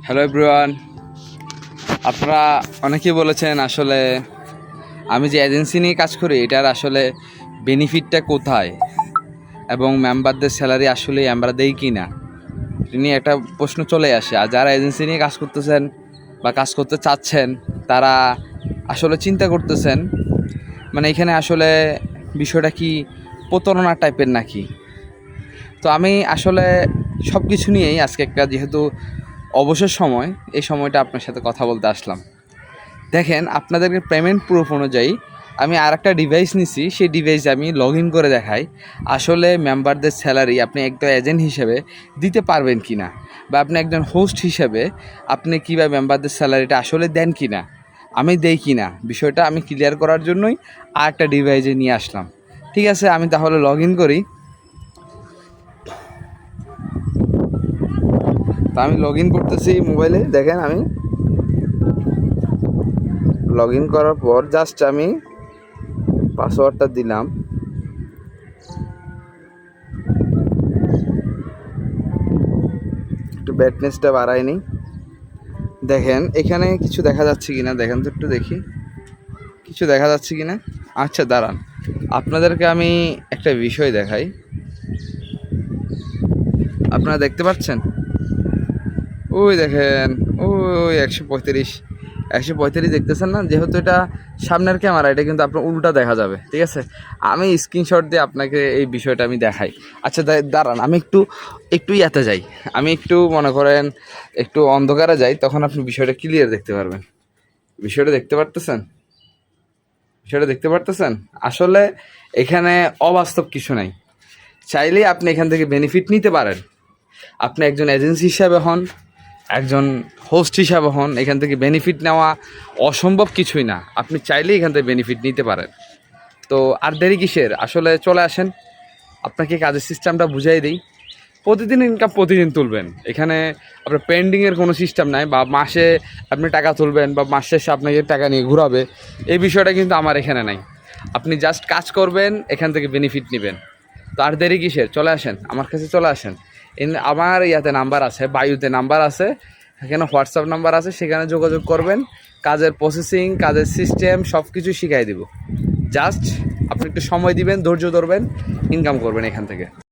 Hello everyone, আপনারা অনেকেই বলেছেন আসলে আমি যে এজেন্সি নিয়ে কাজ করি এটার আসলে বেনিফিটটা কোথায় এবং মেম্বারদের স্যালারি আসলে আমরা দেই কি না, এটা নিয়ে একটা প্রশ্ন চলে আসে। আর যারা এজেন্সি নিয়ে কাজ করতেছেন বা কাজ করতে চাচ্ছেন তারা আসলে চিন্তা করতেছেন মানে এখানে আসলে বিষয়টা কি প্রতারণা টাইপের নাকি। তো আমি আসলে সব কিছু নিয়েই আজকে একটা, যেহেতু অবসর সময়, এই সময়টা আপনার সাথে কথা বলতে আসলাম। দেখেন, আপনাদেরকে পেমেন্ট প্রুফ অনুযায়ী আমি আর একটা ডিভাইস নিছি, সেই ডিভাইসে আমি লগ ইন করে দেখাই আসলে মেম্বারদের স্যালারি আপনি একজন এজেন্ট হিসেবে দিতে পারবেন কি না, বা আপনি একজন হোস্ট হিসেবে আপনি কীভাবে মেম্বারদের স্যালারিটা আসলে দেন কি না, আমি দেই কি না, বিষয়টা আমি ক্লিয়ার করার জন্যই আর একটা ডিভাইসে নিয়ে আসলাম। ঠিক আছে, আমি তাহলে লগ ইন করি। তো আমি লগ ইন করতেছি মোবাইলে। দেখেন, আমি লগ ইন করার পর জাস্ট আমি পাসওয়ার্ডটা দিলাম। একটু ব্রাইটনেসটা বাড়াই নি। দেখেন এখানে কিছু দেখা যাচ্ছে কিনা, দেখেন তো একটু দেখি কিছু দেখা যাচ্ছে কিনা। আচ্ছা দাঁড়ান, আপনাদেরকে আমি একটা বিষয় দেখাই। আপনারা দেখতে পাচ্ছেন, ওই দেখেন, ওই 135 দেখতেছেন না? যেহেতু এটা সামনের ক্যামেরা, এটা কিন্তু আপনার উল্টা দেখা যাবে। ঠিক আছে, আমি স্ক্রিনশট দিয়ে আপনাকে এই বিষয়টা আমি দেখাই। আচ্ছা দাঁড়ান, আমি একটু ইয়াতে যাই, আমি একটু মনে করেন একটু অন্ধকারে যাই, তখন আপনি বিষয়টা ক্লিয়ার দেখতে পারবেন। বিষয়টা দেখতে পারতেছেন? আসলে এখানে অবাস্তব কিছু নাই। চাইলেই আপনি এখান থেকে বেনিফিট নিতে পারেন। আপনি একজন এজেন্সি হিসাবে হন, একজন হোস্ট হিসাবে হন, এখান থেকে বেনিফিট নেওয়া অসম্ভব কিছুই না। আপনি চাইলেই এখান থেকে বেনিফিট নিতে পারেন। তো আর দেরি কিসের, আসলে চলে আসেন, আপনাকে কাজের সিস্টেমটা বুঝাই দিই। প্রতিদিন ইনকাম প্রতিদিন তুলবেন। এখানে আপনার পেন্ডিংয়ের কোনো সিস্টেম নাই, বা মাসে আপনি টাকা তুলবেন বা মাস শেষে আপনাকে টাকা নিয়ে ঘুরাবে, এই বিষয়টা কিন্তু আমার এখানে নাই। আপনি জাস্ট কাজ করবেন, এখান থেকে বেনিফিট নেবেন। তো আর দেরি কিসের, চলে আসেন, আমার কাছে চলে আসেন। আমার ইয়াতে নাম্বার আছে, বায়ুতে নাম্বার আছে, এখানে হোয়াটসঅ্যাপ নাম্বার আছে, সেখানে যোগাযোগ করবেন। কাজের প্রসেসিং, কাজের সিস্টেম সব কিছু শিখাই দিব। জাস্ট আপনি একটু সময় দিবেন, ধৈর্য ধরবেন, ইনকাম করবেন এখান থেকে।